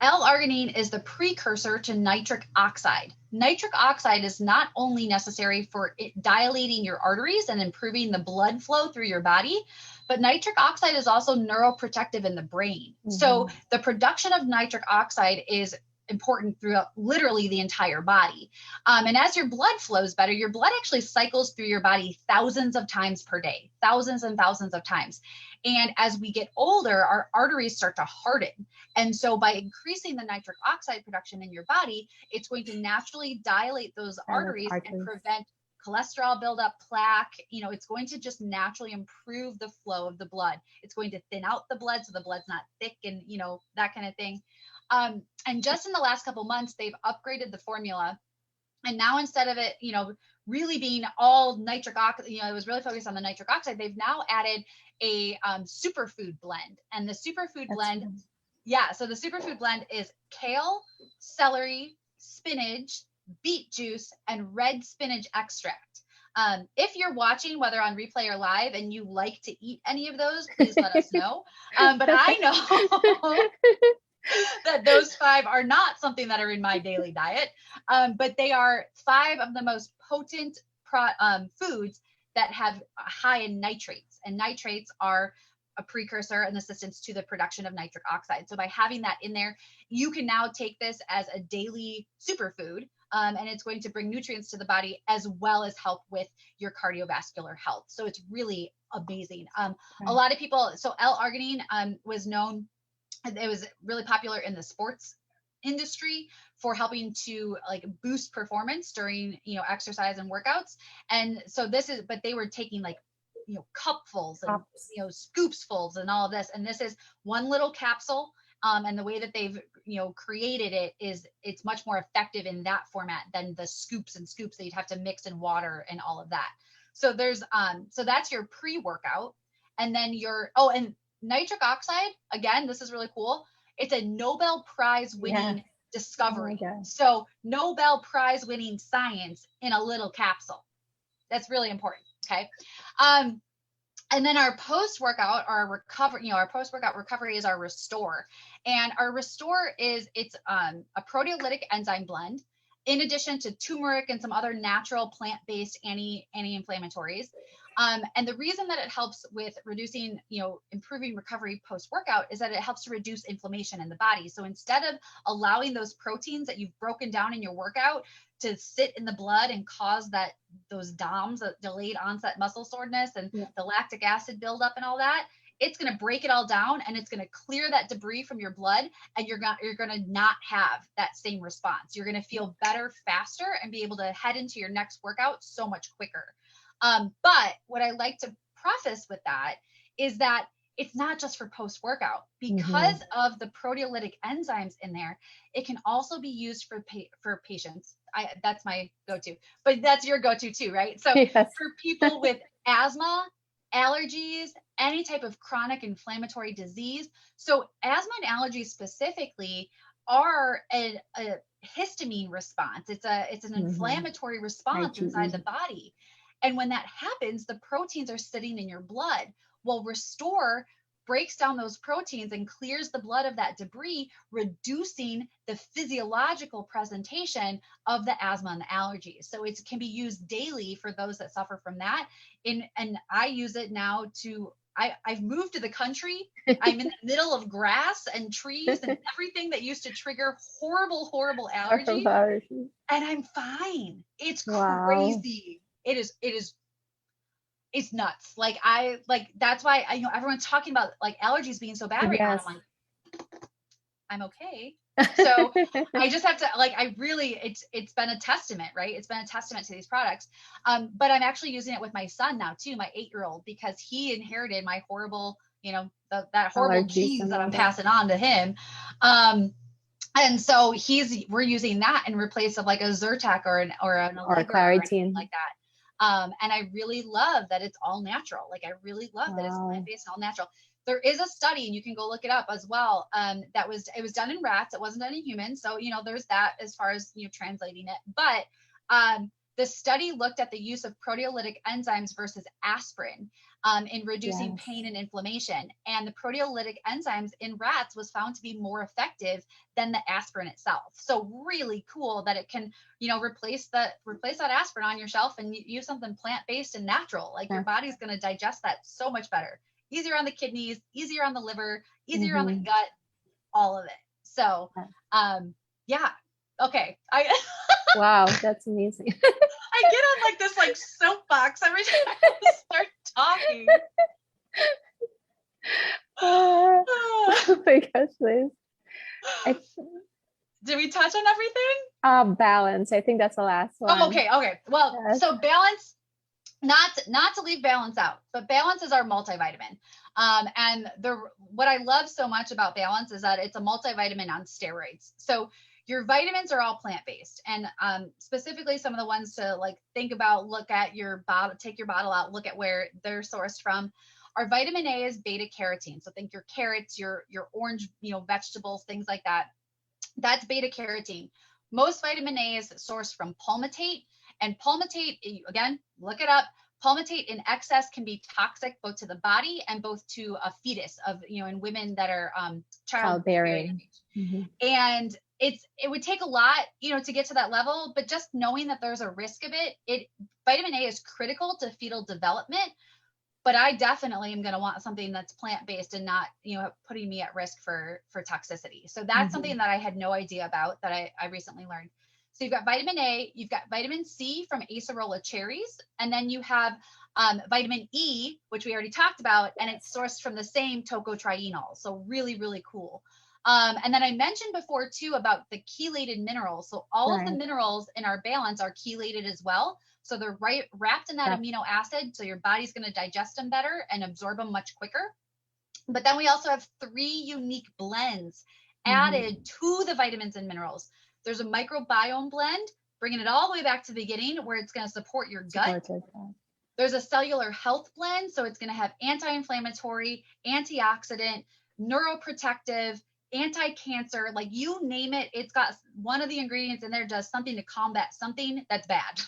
L-Arginine is the precursor to nitric oxide. Nitric oxide is not only necessary for dilating your arteries and improving the blood flow through your body, but nitric oxide is also neuroprotective in the brain. So the production of nitric oxide is important throughout literally the entire body. And as your blood flows better, your blood actually cycles through your body thousands of times per day, thousands and thousands of times. And as we get older, our arteries start to harden. And so by increasing the nitric oxide production in your body, it's going to naturally dilate those arteries and prevent cholesterol buildup, plaque. It's going to just naturally improve the flow of the blood. It's going to thin out the blood so the blood's not thick and, that kind of thing. And just in the last couple months, they've upgraded the formula. And now instead of it, really being all nitric oxide, it was really focused on the nitric oxide. They've now added a superfood blend. And the superfood blend, so the superfood blend is kale, celery, spinach, beet juice, and red spinach extract. If you're watching, whether on replay or live, and you like to eat any of those, please let us know. But I know that those 5 are not something that are in my daily diet, but they are 5 of the most potent foods that have high in nitrates, and nitrates are a precursor and assistance to the production of nitric oxide. So by having that in there, you can now take this as a daily superfood, and it's going to bring nutrients to the body as well as help with your cardiovascular health. So it's really amazing. A lot of people, so L-Arginine was known, it was really popular in the sports industry for helping to boost performance during exercise and workouts. And so but they were taking cupfuls and scoopsfuls and all of this, and this is one little capsule, and the way that they've created it is it's much more effective in that format than the scoops and scoops that you'd have to mix in water and all of that. So there's so that's your pre-workout, and then and nitric oxide, again, this is really cool. It's a Nobel Prize winning discovery. So Nobel Prize winning science in a little capsule. That's really important. Okay. And then our post-workout, our post-workout recovery is our Restore. And our Restore it's a proteolytic enzyme blend, in addition to turmeric and some other natural plant-based anti-inflammatories. And the reason that it helps with reducing, improving recovery post-workout is that it helps to reduce inflammation in the body. So instead of allowing those proteins that you've broken down in your workout to sit in the blood and cause those DOMS, delayed onset muscle soreness, and the lactic acid buildup and all that, it's going to break it all down, and it's going to clear that debris from your blood, and you're going to not have that same response. You're going to feel better faster and be able to head into your next workout so much quicker. But what I like to preface with that is that it's not just for post-workout. Because of the proteolytic enzymes in there, it can also be used for patients. That's my go-to, but that's your go-to too, right? So for people with asthma, allergies, any type of chronic inflammatory disease. So asthma and allergies specifically are a histamine response. It's an inflammatory response inside the body. And when that happens, the proteins are sitting in your blood. Well, Restore breaks down those proteins and clears the blood of that debris, reducing the physiological presentation of the asthma and the allergies. So it can be used daily for those that suffer from that. And I use it now to, I've moved to the country. I'm in the middle of grass and trees and everything that used to trigger horrible allergies. And I'm fine. It's crazy. It's nuts. That's why everyone's talking about like allergies being so bad right now. I'm like, I'm okay. So I just have to it's been a testament, right? It's been a testament to these products. But I'm actually using it with my son now too, my 8-year-old, because he inherited my horrible, that horrible genes that I'm passing on to him. And so we're using that in replace of like a Zyrtec or an Claritine like that. And I really love that it's all natural. Like I really love that it's plant-based and all natural. There is a study, and you can go look it up as well. It was done in rats. It wasn't done in humans. So, there's that as far as, translating it. But the study looked at the use of proteolytic enzymes versus aspirin in reducing pain and inflammation. And the proteolytic enzymes in rats was found to be more effective than the aspirin itself. So really cool that it can, replace that aspirin on your shelf and use something plant-based and natural. Like your body's going to digest that so much better. Easier on the kidneys, easier on the liver, easier on the gut, all of it. So, okay. Wow, that's amazing. I get on like this soapbox every time I start talking. Oh my gosh, Liz. Did we touch on everything? Balance. I think that's the last one. Oh, okay. Well, so balance, not to leave balance out, but balance is our multivitamin. And what I love so much about balance is that it's a multivitamin on steroids. So your vitamins are all plant-based, and specifically some of the ones to think about, look at your bottle, take your bottle out, look at where they're sourced from. Our vitamin A is beta carotene. So think your carrots, your orange, vegetables, things like that. That's beta carotene. Most vitamin A is sourced from palmitate, and palmitate, again, look it up. Palmitate in excess can be toxic both to the body and both to a fetus in women that are childbearing. Mm-hmm. And it would take a lot, to get to that level, but just knowing that there's a risk of vitamin A is critical to fetal development, but I definitely am going to want something that's plant-based and not, putting me at risk for toxicity. So that's something that I had no idea about that I recently learned. So you've got vitamin A, you've got vitamin C from acerola cherries, and then you have vitamin E, which we already talked about, and it's sourced from the same tocotrienol. So really, really cool. And then I mentioned before too about the chelated minerals. So all of the minerals in our balance are chelated as well. So they're wrapped in that amino acid. So your body's going to digest them better and absorb them much quicker. But then we also have 3 unique blends added to the vitamins and minerals. There's a microbiome blend, bringing it all the way back to the beginning, where it's going to support your gut. There's a cellular health blend. So it's going to have anti-inflammatory, antioxidant, neuroprotective, anti-cancer, like you name it, it's got one of the ingredients in there does something to combat something that's bad.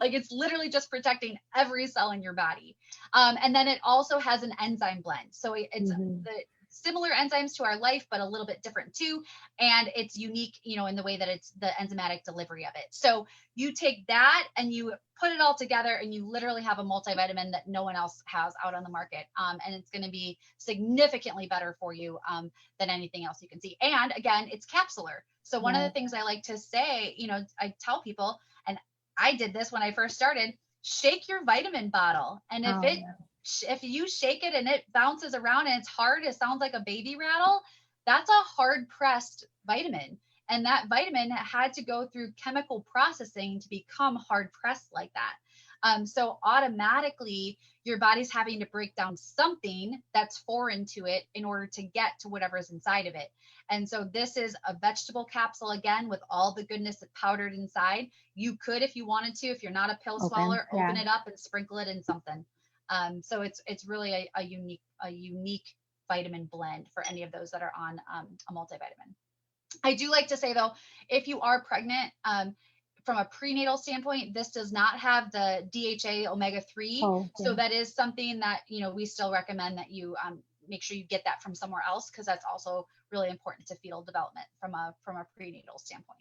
Like it's literally just protecting every cell in your body. And then it also has an enzyme blend. So it's the similar enzymes to our life, but a little bit different too. And it's unique, in the way that it's the enzymatic delivery of it. So you take that and you put it all together and you literally have a multivitamin that no one else has out on the market. And it's going to be significantly better for you than anything else you can see. And again, it's capsular. So one of the things I like to say, I tell people, and I did this when I first started, shake your vitamin bottle. And if you shake it and it bounces around and it's hard, it sounds like a baby rattle, that's a hard pressed vitamin. And that vitamin had to go through chemical processing to become hard pressed like that. So automatically your body's having to break down something that's foreign to it in order to get to whatever's inside of it. And so this is a vegetable capsule, again, with all the goodness powdered inside. You could, if you wanted to, if you're not a pill swallower, open it up and sprinkle it in something. So it's really a unique vitamin blend for any of those that are on a multivitamin. I do like to say though, if you are pregnant, from a prenatal standpoint, this does not have the DHA omega-3. So that is something that, we still recommend that you make sure you get that from somewhere else, because that's also really important to fetal development from a prenatal standpoint.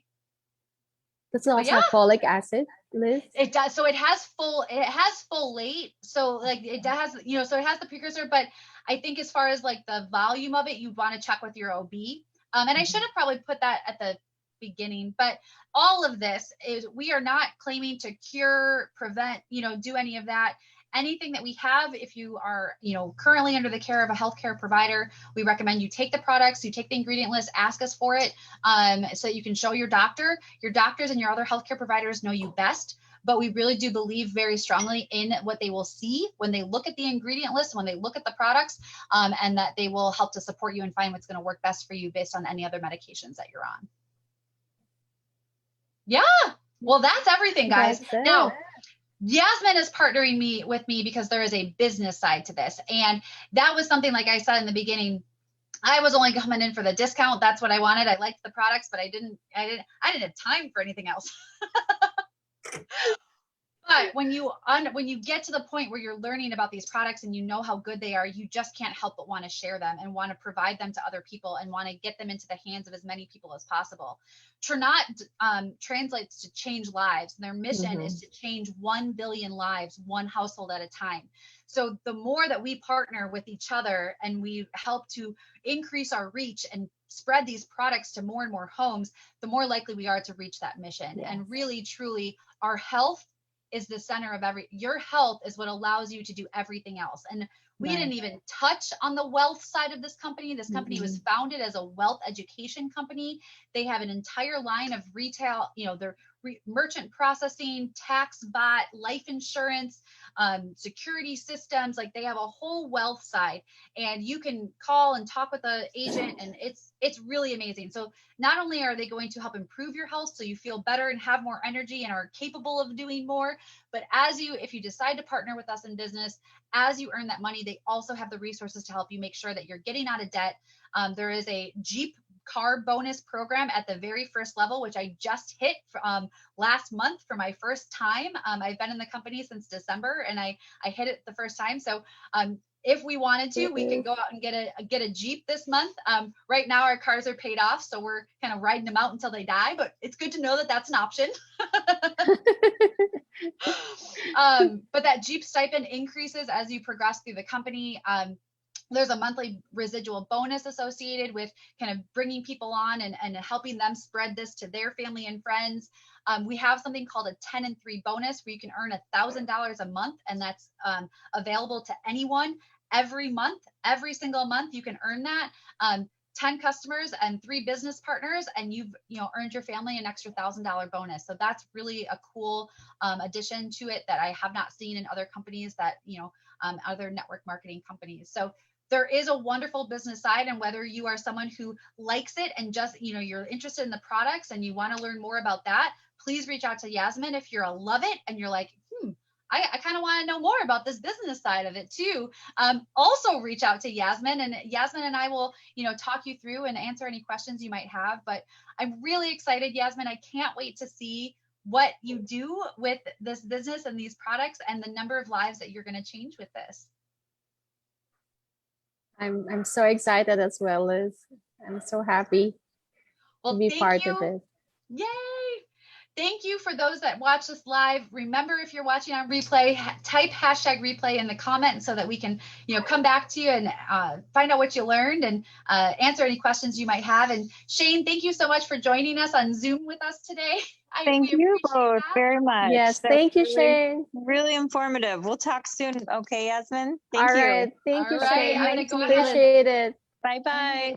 Does it also have folic acid, Liz? It does. So it has folate. So like it has, you know, so it has the precursor, but I think as far as like the volume of it, you want to check with your OB. And I should have probably put that at the beginning, but all of this is, we are not claiming to cure, prevent, you know, do any of that. Anything that we have, if you are, you know, currently under the care of a healthcare provider, we recommend you take the products, you take the ingredient list, ask us for it, so that you can show your doctor. Your doctors and your other healthcare providers know you best, but we really do believe very strongly in what they will see when they look at the ingredient list, when they look at the products, and that they will help to support you and find what's going to work best for you based on any other medications that you're on. Yeah, well, that's everything, guys. Now, Yasmin is partnering with me because there is a business side to this. And that was something, like I said in the beginning, I was only coming in for the discount. That's what I wanted. I liked the products, but I didn't have time for anything else. But when you get to the point where you're learning about these products and you know how good they are, you just can't help but want to share them and want to provide them to other people and want to get them into the hands of as many people as possible. Trinot translates to change lives. Their mission is to change 1 billion lives, one household at a time. So the more that we partner with each other and we help to increase our reach and spread these products to more and more homes, the more likely we are to reach that mission. Yes. And really, truly, our health is the center of your health is what allows you to do everything else. And we didn't even touch on the wealth side of this company. This company was founded as a wealth education company. They have an entire line of retail, you know, their merchant processing, tax bot, life insurance, security systems. Like they have a whole wealth side, and you can call and talk with the agent, and it's really amazing. So not only are they going to help improve your health so you feel better and have more energy and are capable of doing more, but if you decide to partner with us in business, as you earn that money, they also have the resources to help you make sure that you're getting out of debt. There is a Jeep car bonus program at the very first level, which I just hit last month for my first time. I've been in the company since December, and I hit it the first time. So if we wanted to, we could go out and get a Jeep this month. Right now our cars are paid off, so we're kind of riding them out until they die, but it's good to know that that's an option. But that Jeep stipend increases as you progress through the company. There's a monthly residual bonus associated with kind of bringing people on and helping them spread this to their family and friends. We have something called a 10 and 3 bonus where you can earn $1,000 a month, and that's available to anyone every month. Every single month you can earn that. 10 customers and 3 business partners, and you've earned your family an extra $1,000 bonus. So that's really a cool addition to it that I have not seen in other companies that other network marketing companies. So there is a wonderful business side, and whether you are someone who likes it and just you're interested in the products and you want to learn more about that, please reach out to Yasmin. If you're a love it and you're like, I kind of want to know more about this business side of it too, also reach out to Yasmin, and Yasmin and I will talk you through and answer any questions you might have. But I'm really excited, Yasmin. I can't wait to see what you do with this business and these products and the number of lives that you're going to change with this. I'm so excited as well, Liz. I'm so happy to be part of it. Yay! Thank you for those that watch this live. Remember, if you're watching on replay, type #replay in the comment so that we can, come back to you and find out what you learned and answer any questions you might have. And Shane, thank you so much for joining us on Zoom with us today. Thank you both very much. Yes, thank you, Shane. Really informative. We'll talk soon. Okay, Yasmin. Thank you. All right. Thank you, Shane. I'm gonna go appreciate it. Bye-bye.